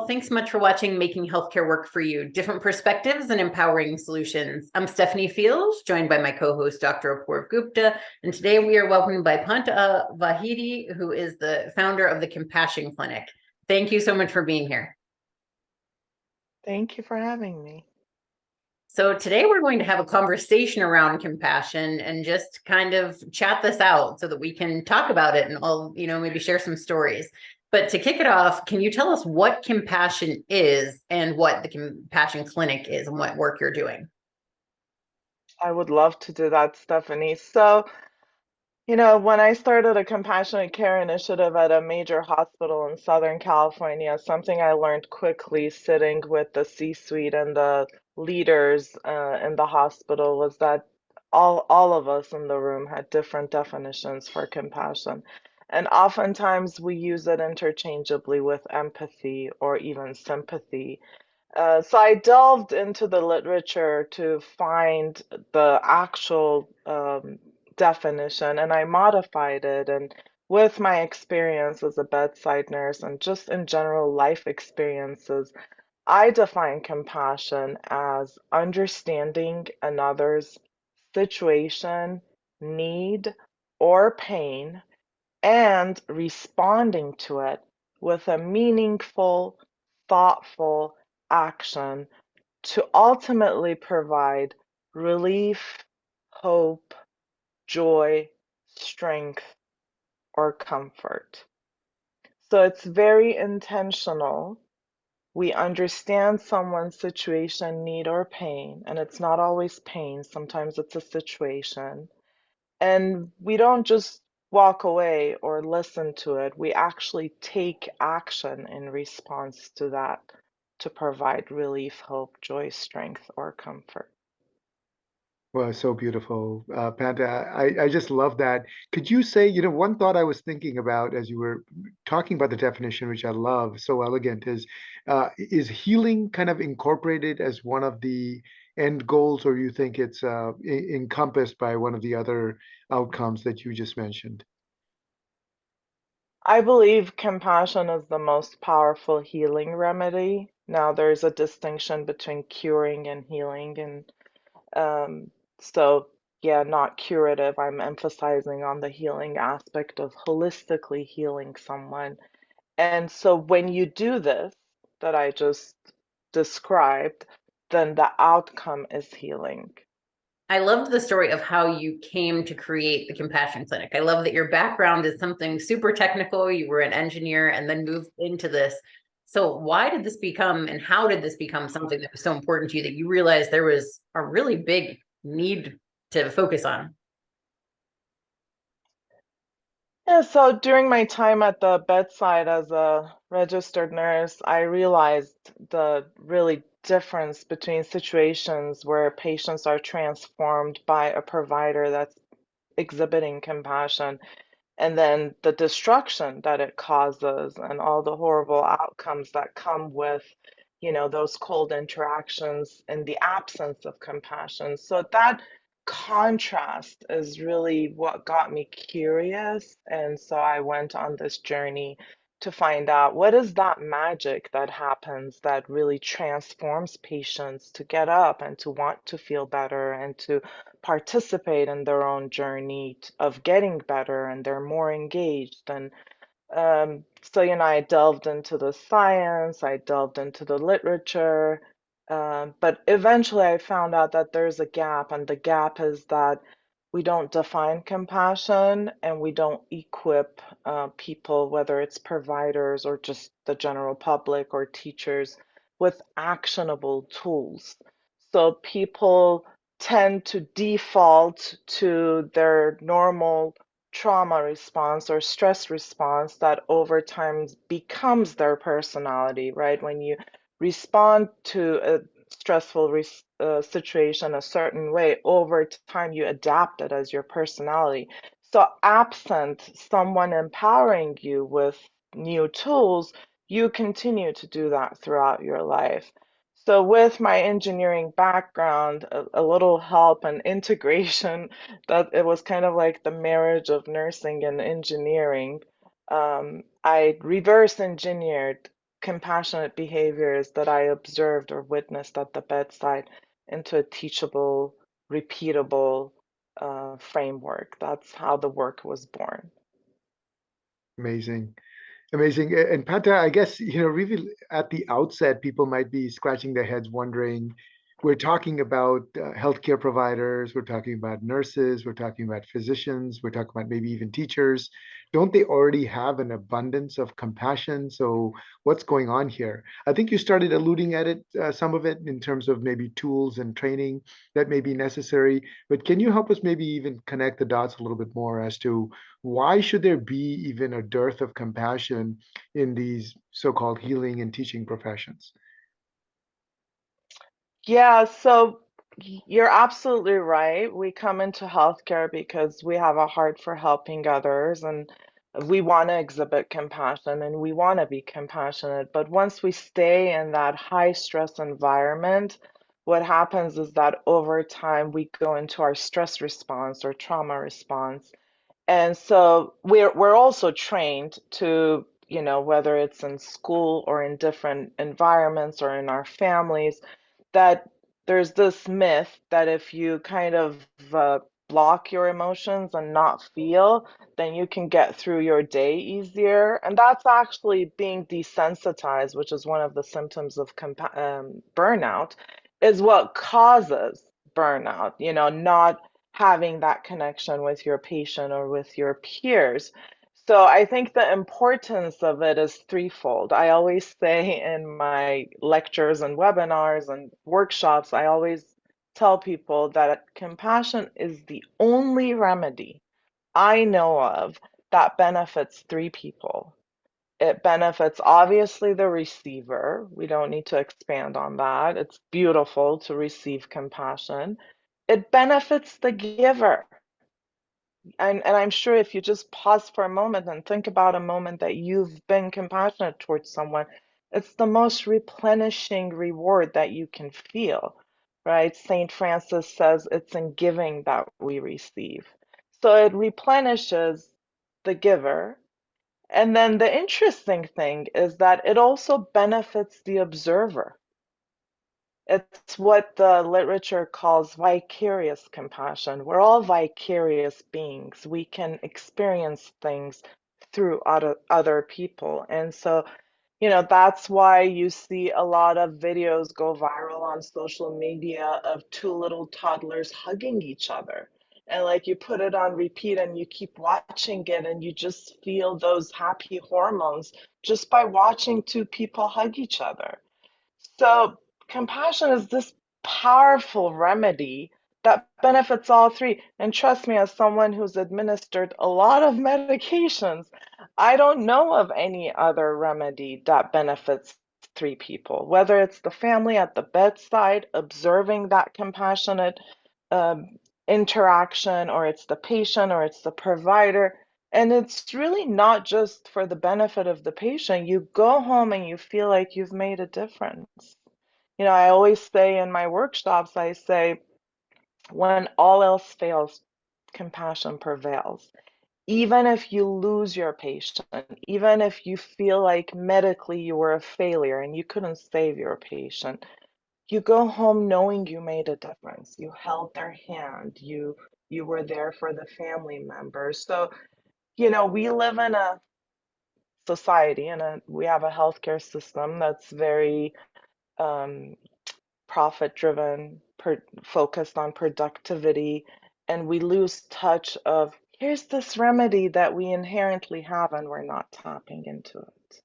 Well, thanks so much for watching Making Healthcare Work for You, Different Perspectives and Empowering Solutions. I'm Stephanie Fields, joined by my co-host, Dr. Apoorv Gupta, and today we are welcomed by Pantea Vahidi, who is the founder of the Compassion Clinic. Thank you so much for being here. Thank you for having me. So today we're going to have a conversation around compassion and just kind of chat this out so that we can talk about it and I'll, maybe share some stories. But to kick it off, can you tell us what compassion is and what the Compassion Clinic is and what work you're doing? I would love to do that, Stephanie. When I started a compassionate care initiative at a major hospital in Southern California, something I learned quickly sitting with the C-suite and the leaders in the hospital was that all of us in the room had different definitions for compassion. And oftentimes we use it interchangeably with empathy or even sympathy. So I delved into the literature to find the actual definition and I modified it. And with my experience as a bedside nurse and just in general life experiences, I define compassion as understanding another's situation, need, or pain and responding to it with a meaningful, thoughtful action to ultimately provide relief, hope, joy, strength, or comfort. So it's very intentional. We understand someone's situation, need, or pain, and it's not always pain, sometimes it's a situation. And we don't just walk away or listen to it, we actually take action in response to that to provide relief, hope, joy, strength, or comfort. Well, so beautiful, Panta. I just love that. Could you say, one thought I was thinking about as you were talking about the definition, which I love, so elegant, is healing kind of incorporated as one of the end goals, or you think it's encompassed by one of the other outcomes that you just mentioned? I believe compassion is the most powerful healing remedy. Now, there's a distinction between curing and healing, and Um, so yeah, not curative. I'm emphasizing on the healing aspect of holistically healing someone. And so when you do this that I just described, then the outcome is healing. I loved the story of how you came to create the Compassion Clinic. I love that your background is something super technical. You were an engineer and then moved into this. So why did this become and how did this become something that was so important to you that you realized there was a really big need to focus on? Yeah, so during my time at the bedside as a registered nurse, I realized the really difference between situations where patients are transformed by a provider that's exhibiting compassion and then the destruction that it causes and all the horrible outcomes that come with those cold interactions in the absence of compassion. So that contrast is really what got me curious, and so I went on this journey to find out what is that magic that happens that really transforms patients to get up and to want to feel better and to participate in their own journey of getting better, and they're more engaged. And I delved into the science, I delved into the literature, but eventually I found out that there's a gap, and the gap is that we don't define compassion and we don't equip people, whether it's providers or just the general public or teachers, with actionable tools. So people tend to default to their normal trauma response or stress response that over time becomes their personality, right? When you respond to a stressful situation a certain way, over time you adapt it as your personality. So, absent someone empowering you with new tools, you continue to do that throughout your life. So, with my engineering background, a little help and integration, that it was kind of like the marriage of nursing and engineering. I reverse engineered compassionate behaviors that I observed or witnessed at the bedside into a teachable, repeatable framework. That's how the work was born. Amazing. Amazing. And Pata, I guess, really at the outset, people might be scratching their heads wondering, we're talking about healthcare providers, we're talking about nurses, we're talking about physicians, we're talking about maybe even teachers. Don't they already have an abundance of compassion? So what's going on here? I think you started alluding at it, some of it in terms of maybe tools and training that may be necessary. But can you help us maybe even connect the dots a little bit more as to why should there be even a dearth of compassion in these so-called healing and teaching professions? Yeah, so you're absolutely right. We come into healthcare because we have a heart for helping others and we want to exhibit compassion and we want to be compassionate. But once we stay in that high stress environment, what happens is that over time we go into our stress response or trauma response. And so we're also trained to, whether it's in school or in different environments or in our families, that there's this myth that if you kind of block your emotions and not feel, then you can get through your day easier. And that's actually being desensitized, which is one of the symptoms of burnout, is what causes burnout, not having that connection with your patient or with your peers. So I think the importance of it is threefold. I always say in my lectures and webinars and workshops, I always tell people that compassion is the only remedy I know of that benefits three people. It benefits obviously the receiver. We don't need to expand on that. It's beautiful to receive compassion. It benefits the giver. And I'm sure if you just pause for a moment and think about a moment that you've been compassionate towards someone, it's the most replenishing reward that you can feel, right? Saint Francis says it's in giving that we receive. So it replenishes the giver. And then the interesting thing is that it also benefits the observer. It's what the literature calls vicarious compassion. We're all vicarious beings. We can experience things through other people. And so, that's why you see a lot of videos go viral on social media of two little toddlers hugging each other. And like you put it on repeat and you keep watching it and you just feel those happy hormones just by watching two people hug each other. So, compassion is this powerful remedy that benefits all three. And trust me, as someone who's administered a lot of medications, I don't know of any other remedy that benefits three people, whether it's the family at the bedside observing that compassionate um, interaction, or it's the patient, or it's the provider. And it's really not just for the benefit of the patient. You go home and you feel like you've made a difference. I always say in my workshops, I say, when all else fails, compassion prevails. Even if you lose your patient, even if you feel like medically you were a failure and you couldn't save your patient, you go home knowing you made a difference. You held their hand. You were there for the family members. So, we live in a society and we have a healthcare system that's very um, profit driven, focused on productivity, and we lose touch of here's this remedy that we inherently have and we're not tapping into it.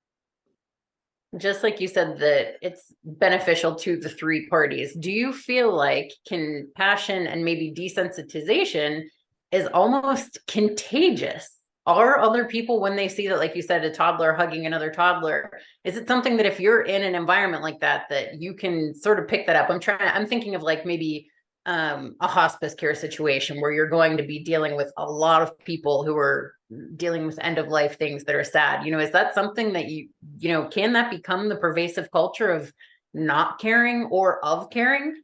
Just like you said, that it's beneficial to the three parties. Do you feel like compassion and maybe desensitization is almost contagious? Are other people, when they see that, like you said, a toddler hugging another toddler, is it something that if you're in an environment like that, that you can sort of pick that up? I'm thinking of like maybe a hospice care situation where you're going to be dealing with a lot of people who are dealing with end of life things that are sad. Is that something that can that become the pervasive culture of not caring or of caring?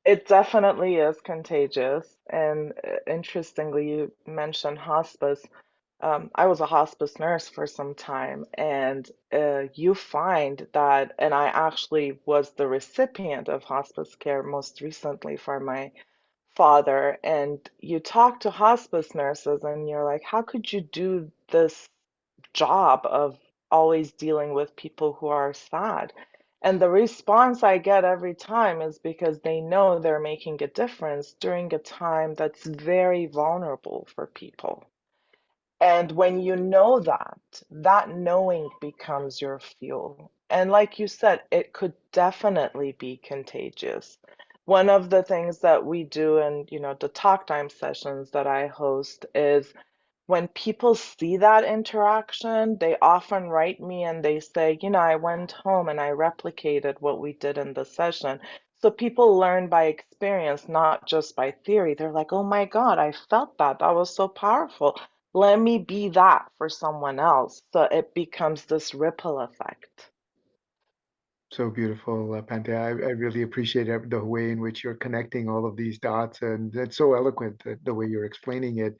It definitely is contagious. And interestingly, you mentioned hospice. I was a hospice nurse for some time, and you find that, and I actually was the recipient of hospice care most recently for my father. And you talk to hospice nurses, and you're like, how could you do this job of always dealing with people who are sad? And the response I get every time is because they know they're making a difference during a time that's very vulnerable for people. And when you know that, that knowing becomes your fuel. And like you said, it could definitely be contagious. One of the things that we do in, the talk time sessions that I host is when people see that interaction, they often write me and they say, I went home and I replicated what we did in the session. So people learn by experience, not just by theory. They're like, oh my God, I felt that. That was so powerful. Let me be that for someone else. So it becomes this ripple effect. So beautiful, Pantea. I really appreciate the way in which you're connecting all of these dots, and that's so eloquent, the way you're explaining it.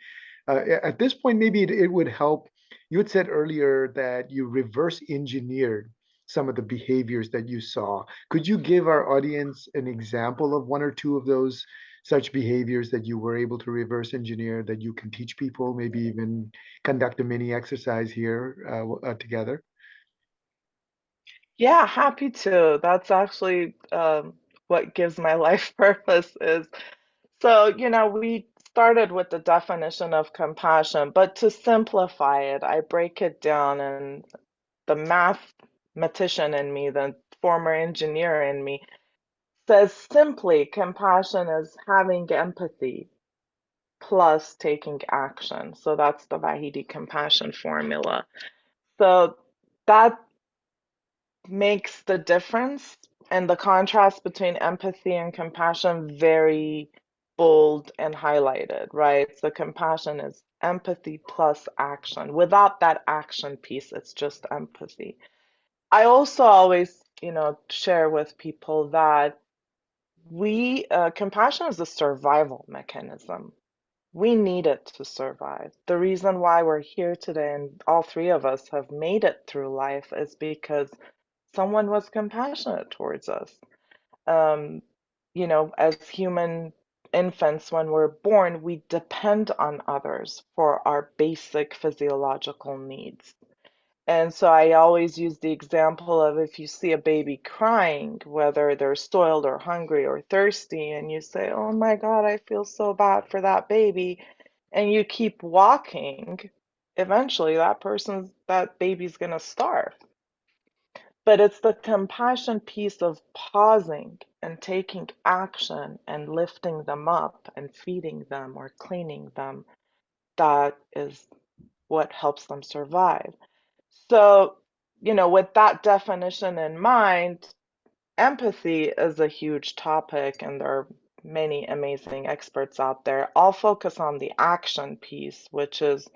At this point, maybe it would help. You had said earlier that you reverse engineered some of the behaviors that you saw. Could you give our audience an example of one or two of those such behaviors that you were able to reverse engineer that you can teach people, maybe even conduct a mini exercise here together? Yeah, happy to. That's actually what gives my life purpose is. So, we started with the definition of compassion, but to simplify it, I break it down, and the mathematician in me, the former engineer in me, says simply compassion is having empathy plus taking action. So that's the Vahidi compassion formula. So that makes the difference and the contrast between empathy and compassion very bold and highlighted, right? So compassion is empathy plus action. Without that action piece, it's just empathy. I also always, share with people that compassion is a survival mechanism. We need it to survive. The reason why we're here today and all three of us have made it through life is because someone was compassionate towards us. Um, as human infants, when we're born, we depend on others for our basic physiological needs. And so I always use the example of if you see a baby crying, whether they're spoiled or hungry or thirsty, and you say, oh my God, I feel so bad for that baby, and you keep walking, eventually that baby's gonna starve. But it's the compassion piece of pausing and taking action and lifting them up and feeding them or cleaning them that is what helps them survive. So, with that definition in mind, empathy is a huge topic, and there are many amazing experts out there. I'll focus on the action piece, which is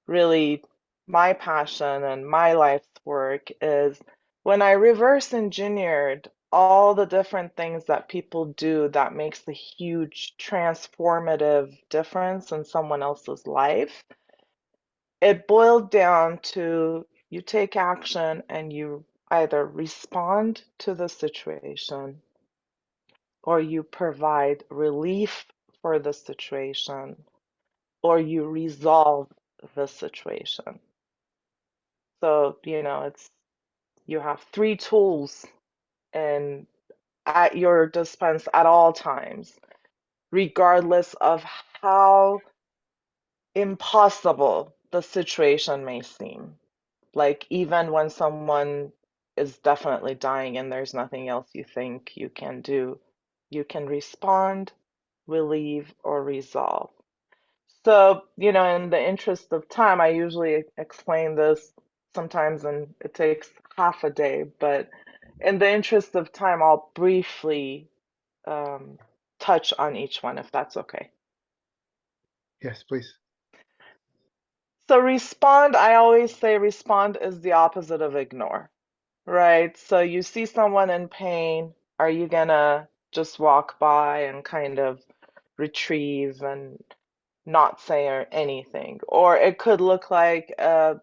really my passion and my life's work is when I reverse engineered all the different things that people do that makes a huge transformative difference in someone else's life, it boiled down to you take action and you either respond to the situation or you provide relief for the situation or you resolve the situation. So, it's you have three tools and at your dispense at all times, regardless of how impossible the situation may seem. Like even when someone is definitely dying and there's nothing else you think you can do, you can respond, relieve, or resolve. So, in the interest of time, I usually explain this sometimes and it takes half a day, but in the interest of time, I'll briefly um, touch on each one if that's okay. Yes, please. So, respond, I always say respond is the opposite of ignore, right? So, you see someone in pain, are you gonna just walk by and kind of retrieve and not say anything. Or it could look like a,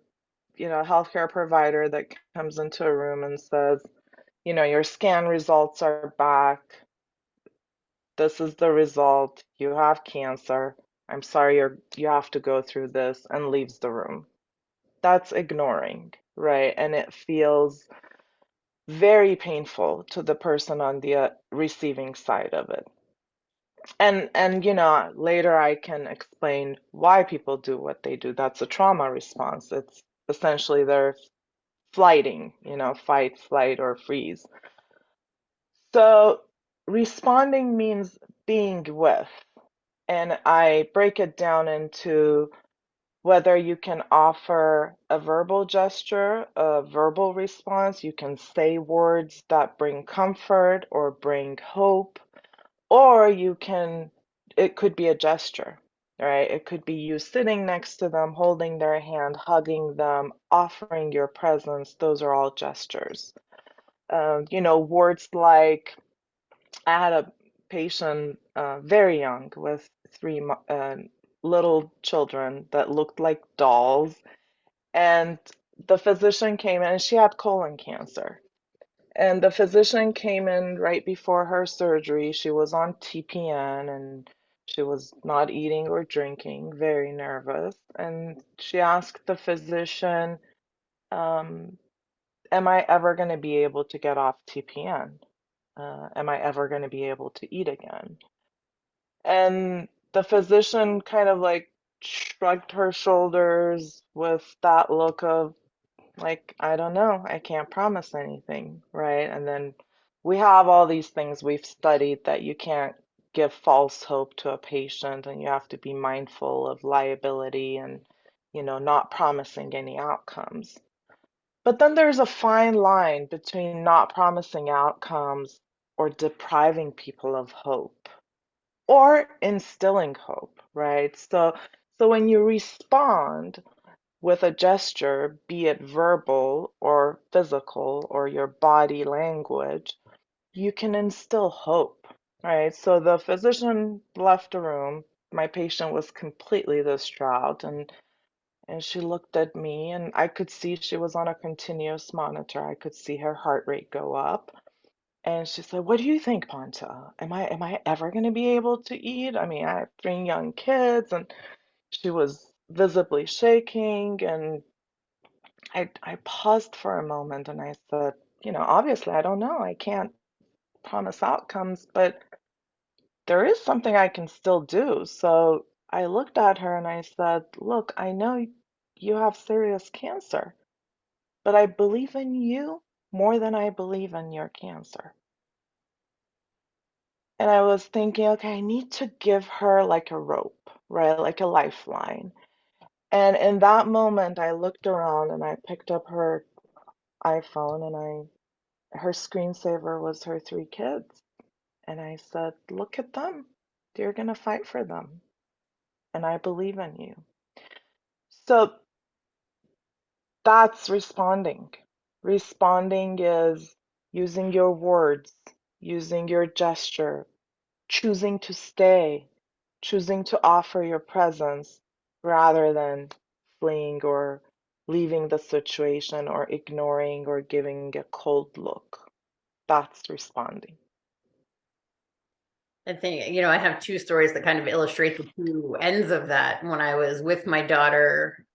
healthcare provider that comes into a room and says, your scan results are back. This is the result. You have cancer. I'm sorry you have to go through this, and leaves the room. That's ignoring, right? And it feels very painful to the person on the receiving side of it. And later I can explain why people do what they do. That's a trauma response. It's essentially they're flighting, fight, flight, or freeze. So responding means being with. And I break it down into whether you can offer a verbal gesture, a verbal response, you can say words that bring comfort or bring hope, or it could be a gesture, right? It could be you sitting next to them, holding their hand, hugging them, offering your presence. Those are all gestures. Words like, I had a patient very young with three little children that looked like dolls. And the physician came in, and she had colon cancer. And the physician came in right before her surgery. She was on TPN and she was not eating or drinking, very nervous. And she asked the physician, am I ever going to be able to get off TPN? Am I ever going to be able to eat again? And the physician kind of like shrugged her shoulders with that look of, like, I don't know, I can't promise anything, right? And then we have all these things we've studied that you can't give false hope to a patient, and you have to be mindful of liability and, not promising any outcomes. But then there's a fine line between not promising outcomes or depriving people of hope or instilling hope, right? So when you respond with a gesture, be it verbal or physical or your body language, you can instill hope, right? So the physician left the room. My patient was completely distraught, and she looked at me, and I could see she was on a continuous monitor. I could see her heart rate go up. And she said, "What do you think, Pantea? Am I ever going to be able to eat? I mean, I have three young kids." And she was visibly shaking, and I paused for a moment and I said, obviously I don't know. I can't promise outcomes, but there is something I can still do. So I looked at her and I said, "Look, I know you have serious cancer, but I believe in you more than I believe in your cancer." And I was thinking, okay, I need to give her like a rope, right? Like a lifeline. And in that moment, I looked around and I picked up her iPhone, and her screensaver was her three kids. And I said, "Look at them. You're going to fight for them. And I believe in you." So that's responding. Responding is using your words, using your gesture, choosing to stay, choosing to offer your presence rather than fleeing or leaving the situation or ignoring or giving a cold look. That's responding. I think, I have two stories that kind of illustrate the two ends of that. When I was with my daughter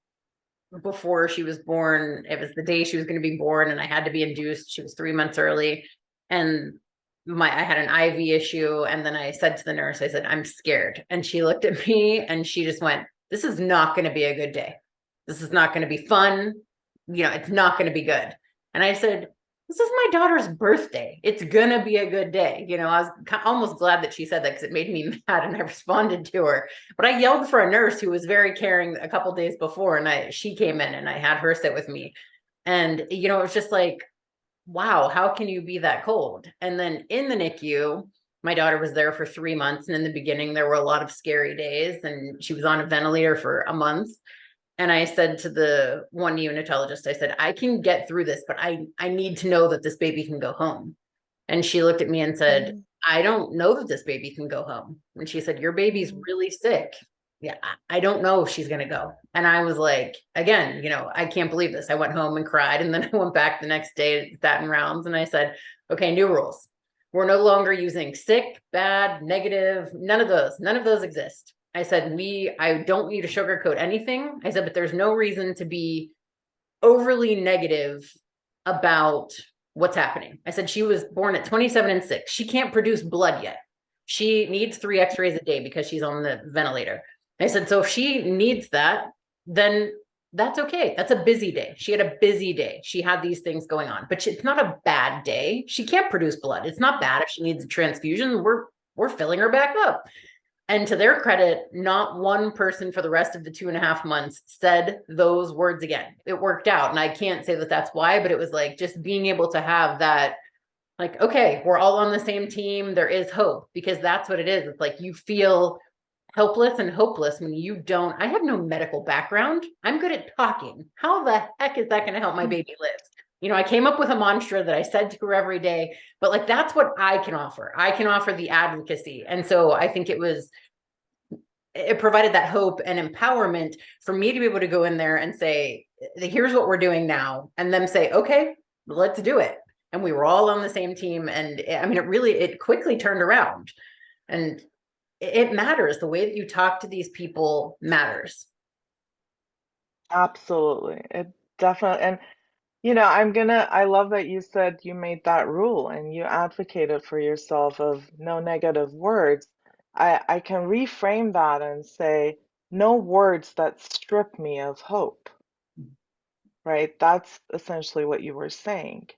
before she was born, it was the day she was going to be born, and I had to be induced. She was 3 months early, and I had an IV issue. And then I said to the nurse, I said, "I'm scared." And she looked at me and she just went, "This is not going to be a good day. This is not going to be fun. It's not going to be good." And I said, "This is my daughter's birthday. It's going to be a good day." I was almost glad that she said that because it made me mad, and I responded to her. But I yelled for a nurse who was very caring a couple days before, and she came in and I had her sit with me. And, it was just like, wow, how can you be that cold? And then in the NICU, my daughter was there for 3 months. And in the beginning, there were a lot of scary days, and she was on a ventilator for a month. And I said to the one neonatologist, I said, "I can get through this, but I need to know that this baby can go home." And she looked at me and said, Mhm. "I don't know that this baby can go home." And she said, "Your baby's Mhm. really sick. yeah, I don't know if she's going to go. And I was like, again, I can't believe this. I went home and cried. And then I went back the next day, sat in rounds, and I said, okay, new rules. We're no longer using sick, bad, negative, none of those. None of those exist. I said, I don't want you to sugarcoat anything. I said, but there's no reason to be overly negative about what's happening. I said, she was born at 27 and 6. She can't produce blood yet. She needs 3 x-rays a day because she's on the ventilator. I said, so if she needs that, then that's okay. That's a busy day. She had a busy day. She had these things going on, but it's not a bad day. She can't produce blood. It's not bad if she needs a transfusion. We're filling her back up. And to their credit, not one person for the rest of the 2.5 months said those words again. It worked out. And I can't say that that's why, but it was like just being able to have that, like, okay, we're all on the same team. There is hope, because that's what it is. It's like you feel helpless and hopeless when you don't. I have no medical background. I'm good at talking. How the heck is that going to help my baby live? I came up with a mantra that I said to her every day, but like, that's what I can offer. I can offer the advocacy. And so I think it provided that hope and empowerment for me to be able to go in there and say, here's what we're doing now. And them say, okay, let's do it. And we were all on the same team. And I mean, it quickly turned around, and it matters. The way that you talk to these people matters. Absolutely. It definitely, and I love that you said you made that rule and you advocated for yourself of no negative words. I can reframe that and say, no words that strip me of hope, right? That's essentially what you were saying.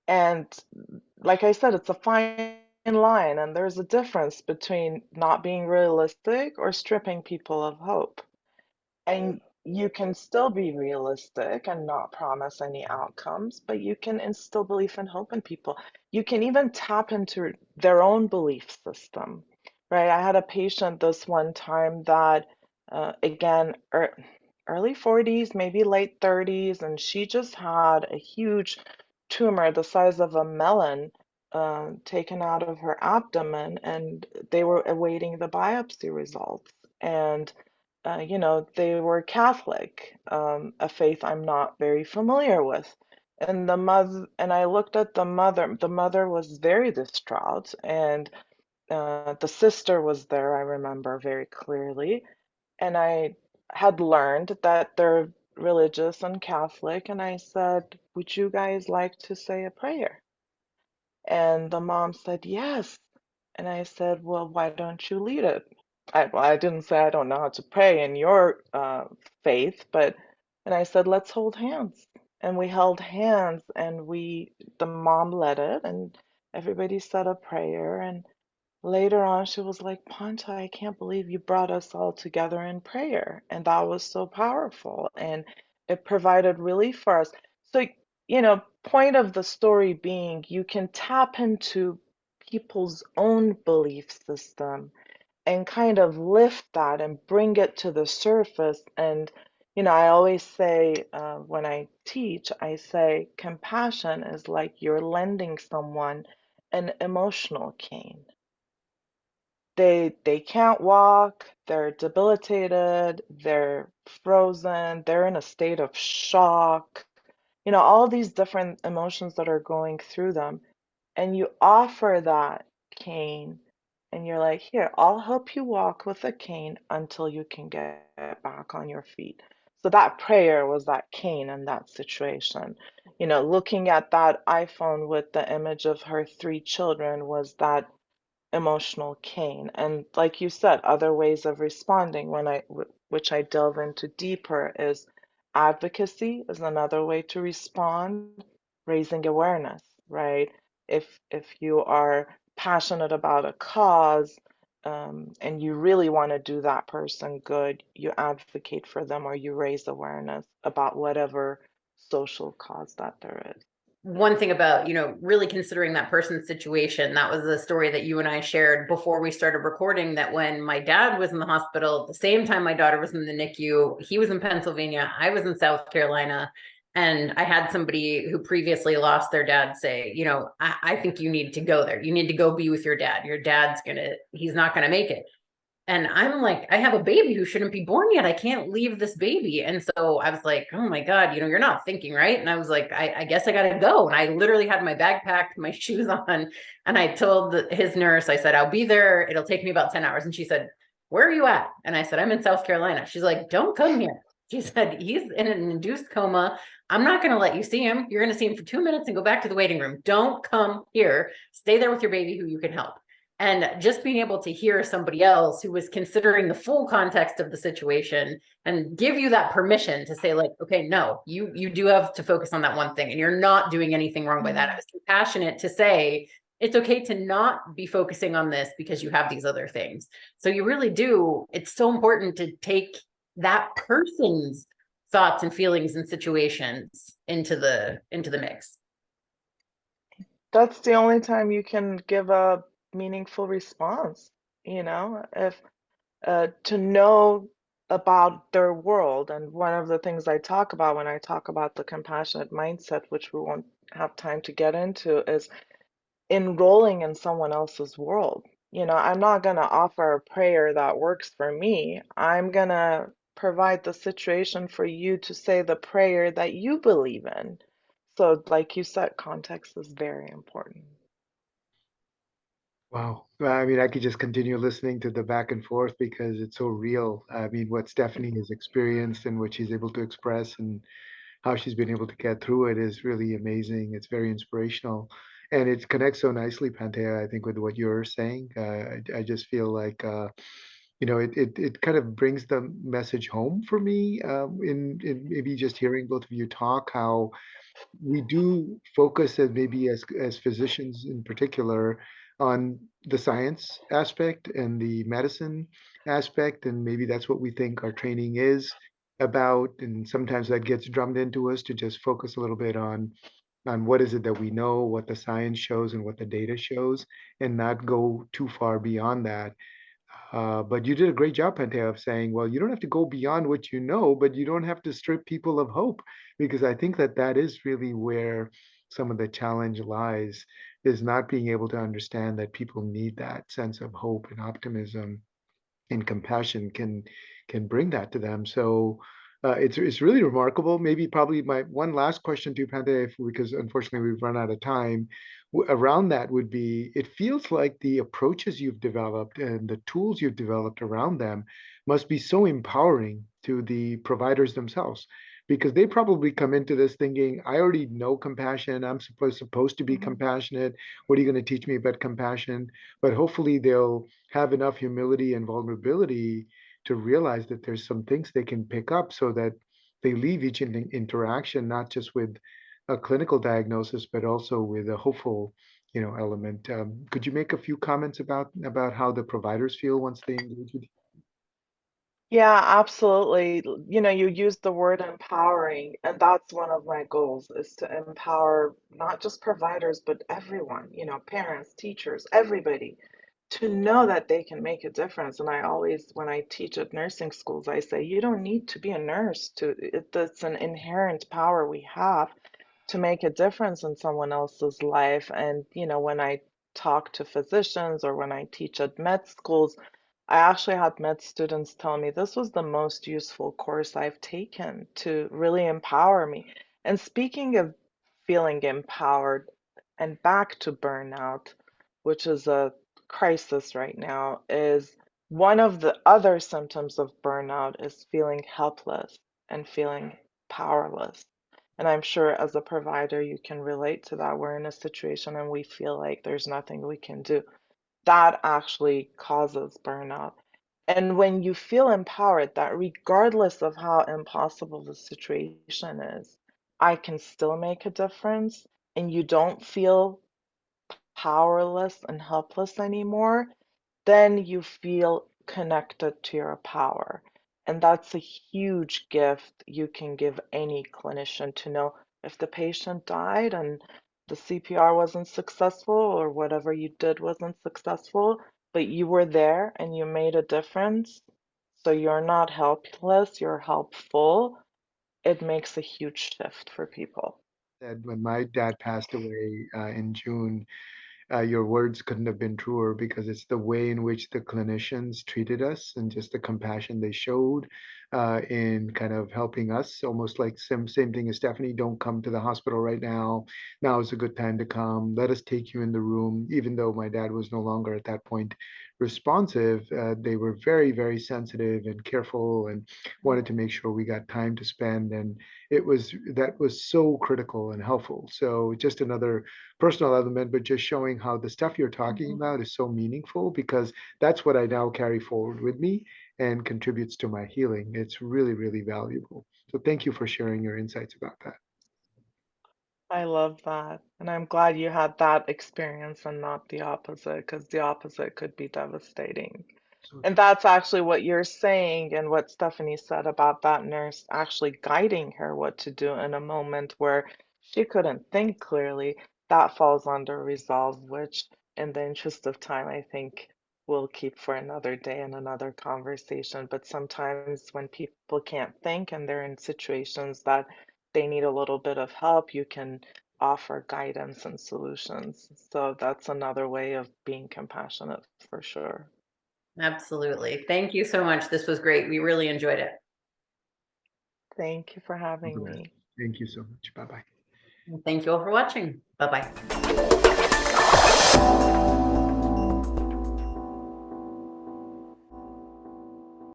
And like I said, it's a fine line, and there's a difference between not being realistic or stripping people of hope. And you can still be realistic and not promise any outcomes, but you can instill belief and hope in people. You can even tap into their own belief system, right? I had a patient this one time that, again, early 40s, maybe late 30s, and she just had a huge tumor the size of a melon taken out of her abdomen, and they were awaiting the biopsy results. And they were Catholic, a faith I'm not very familiar with. And I looked at the mother. The mother was very distraught, and the sister was there, I remember very clearly. And I had learned that they're religious and Catholic, and I said, "Would you guys like to say a prayer?" And the mom said, "Yes." And I said, "Well, why don't you lead it?" I didn't say I don't know how to pray in your faith, and I said, "Let's hold hands." And we held hands, and the mom led it, and everybody said a prayer. And later on, she was like, "Panta, I can't believe you brought us all together in prayer." And that was so powerful. And it provided relief for us. So, point of the story being, you can tap into people's own belief system and kind of lift that and bring it to the surface. And, I always say when I teach, I say compassion is like you're lending someone an emotional cane. They can't walk, they're debilitated, they're frozen, they're in a state of shock, all these different emotions that are going through them. And you offer that cane, and you're like, "Here, I'll help you walk with a cane until you can get back on your feet." So that prayer was that cane in that situation. Looking at that iPhone with the image of her 3 children was that emotional cane. And like you said, other ways of responding which I delve into deeper is advocacy is another way to respond, raising awareness, right? If you are passionate about a cause, and you really want to do that person good, you advocate for them or you raise awareness about whatever social cause that there is. One thing about, really considering that person's situation, that was the story that you and I shared before we started recording, that when my dad was in the hospital, at the same time my daughter was in the NICU, he was in Pennsylvania, I was in South Carolina, and I had somebody who previously lost their dad say, I think you need to go there. You need to go be with your dad. Your dad's he's not going to make it. And I'm like, I have a baby who shouldn't be born yet. I can't leave this baby. And so I was like, oh my God, you're not thinking right. And I was like, I guess I gotta go. And I literally had my bag packed, my shoes on, and I told his nurse, I said, I'll be there. It'll take me about 10 hours. And she said, where are you at? And I said, I'm in South Carolina. She's like, don't come here. She said, he's in an induced coma. I'm not going to let you see him. You're going to see him for 2 minutes and go back to the waiting room. Don't come here. Stay there with your baby who you can help. And just being able to hear somebody else who was considering the full context of the situation and give you that permission to say, like, okay, no, you do have to focus on that one thing, and you're not doing anything wrong by that. I was compassionate to say it's okay to not be focusing on this because you have these other things. So you really do, it's so important to take that person's thoughts and feelings and situations into the mix. That's the only time you can give a meaningful response, if to know about their world. And one of the things I talk about when I talk about the compassionate mindset, which we won't have time to get into, is enrolling in someone else's world. I'm not going to offer a prayer that works for me. I'm going to provide the situation for you to say the prayer that you believe in. So, like you said, context is very important. Wow. I mean, I could just continue listening to the back and forth because it's so real. I mean, what Stephanie has experienced and what she's able to express and how she's been able to get through it is really amazing. It's very inspirational. And it connects so nicely, Pantea, I think, with what you're saying. I just feel like, it kind of brings the message home for me in maybe just hearing both of you talk, how we do focus as maybe as physicians in particular on the science aspect and the medicine aspect, and maybe that's what we think our training is about. And sometimes that gets drummed into us to just focus a little bit on what is it that we know, what the science shows and what the data shows, and not go too far beyond that. But you did a great job, Pantea, of saying, well, you don't have to go beyond what you know, but you don't have to strip people of hope, because I think that that is really where some of the challenge lies, is not being able to understand that people need that sense of hope and optimism and compassion can bring that to them. So it's really remarkable. Maybe probably my one last question to you, Pante, because unfortunately we've run out of time. Around that would be, it feels like the approaches you've developed and the tools you've developed around them must be so empowering to the providers themselves. Because they probably come into this thinking, I already know compassion. I'm supposed to be Mhm. compassionate. What are you going to teach me about compassion? But hopefully they'll have enough humility and vulnerability to realize that there's some things they can pick up so that they leave each interaction not just with a clinical diagnosis but also with a hopeful element. Could you make a few comments about how the providers feel once they engage with you? Yeah, absolutely. You use the word empowering, and that's one of my goals is to empower not just providers, but everyone, parents, teachers, everybody, to know that they can make a difference. And I always, when I teach at nursing schools, I say, you don't need to be a nurse it's an inherent power we have to make a difference in someone else's life. And, when I talk to physicians or when I teach at med schools, I actually had med students tell me this was the most useful course I've taken to really empower me. And speaking of feeling empowered and back to burnout, which is a crisis right now, is one of the other symptoms of burnout is feeling helpless and feeling powerless. And I'm sure as a provider, you can relate to that. We're in a situation and we feel like there's nothing we can do. That actually causes burnout. And when you feel empowered, that regardless of how impossible the situation is, I can still make a difference, and you don't feel powerless and helpless anymore, then you feel connected to your power. And that's a huge gift you can give any clinician to know if the patient died and the CPR wasn't successful or whatever you did wasn't successful, but you were there and you made a difference. So you're not helpless, you're helpful. It makes a huge shift for people. That when my dad passed away in June, your words couldn't have been truer, because it's the way in which the clinicians treated us and just the compassion they showed in kind of helping us. Almost like same thing as Stephanie, don't come to the hospital right now. Now is a good time to come. Let us take you in the room. Even though my dad was no longer at that point responsive, they were very, very sensitive and careful and wanted to make sure we got time to spend. And that was so critical and helpful. So just another personal element, but just showing how the stuff you're talking about is so meaningful, because that's what I now carry forward with me and contributes to my healing. It's really, really valuable. So thank you for sharing your insights about that. I love that. And I'm glad you had that experience and not the opposite, because the opposite could be devastating. So And that's actually what you're saying, and what Stephanie said about that nurse actually guiding her what to do in a moment where she couldn't think clearly. That falls under resolve, which, in the interest of time, I think we'll keep for another day and another conversation. But sometimes when people can't think and they're in situations that they need a little bit of help, you can offer guidance and solutions. So that's another way of being compassionate for sure. Absolutely. Thank you so much. This was great. We really enjoyed it. Thank you for all the having best. me. Thank you so much. Bye bye. Thank you all for watching. Bye-bye.